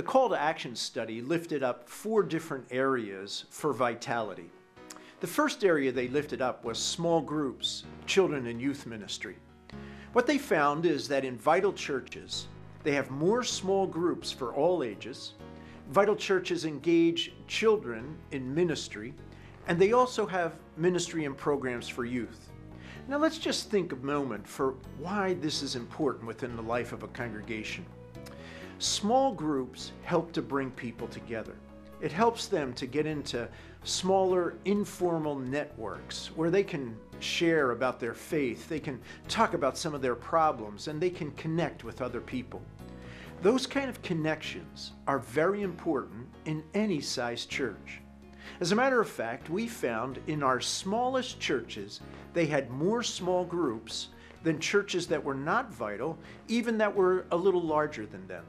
The call to action study lifted up 4 different areas for vitality. The first area they lifted up was small groups, children and youth ministry. What they found is that in vital churches, they have more small groups for all ages. Vital churches engage children in ministry, and they also have ministry and programs for youth. Now let's just think a moment for why this is important within the life of a congregation. Small groups help to bring people together. It helps them to get into smaller, informal networks where they can share about their faith, they can talk about some of their problems, and they can connect with other people. Those kind of connections are very important in any size church. As a matter of fact, we found in our smallest churches, they had more small groups than churches that were not vital, even that were a little larger than them.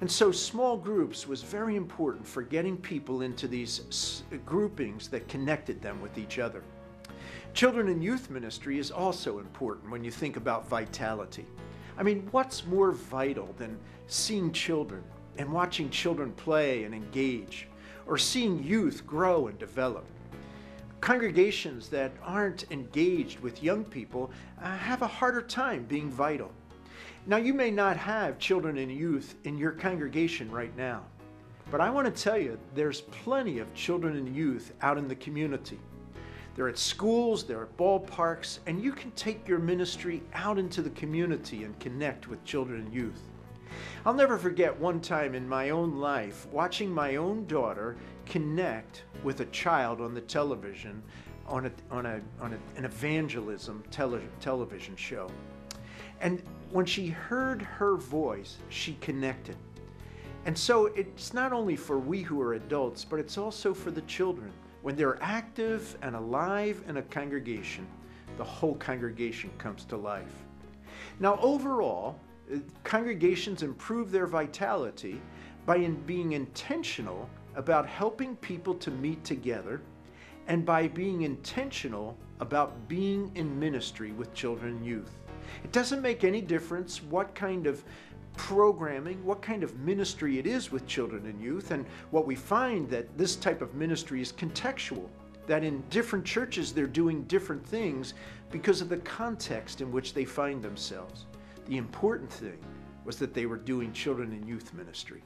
And so small groups was very important for getting people into these groupings that connected them with each other. Children and youth ministry is also important when you think about vitality. I mean, what's more vital than seeing children and watching children play and engage, or seeing youth grow and develop? Congregations that aren't engaged with young people have a harder time being vital. Now, you may not have children and youth in your congregation right now, but I want to tell you there's plenty of children and youth out in the community. They're at schools, they're at ballparks, and you can take your ministry out into the community and connect with children and youth. I'll never forget one time in my own life watching my own daughter connect with a child on the television on an evangelism television show. And when she heard her voice, she connected. And so it's not only for we who are adults, but it's also for the children. When they're active and alive in a congregation, the whole congregation comes to life. Now, overall, congregations improve their vitality by being intentional about helping people to meet together, and by being intentional about being in ministry with children and youth. It doesn't make any difference what kind of programming, what kind of ministry it is with children and youth, and what we find that this type of ministry is contextual, that in different churches they're doing different things because of the context in which they find themselves. The important thing was that they were doing children and youth ministry.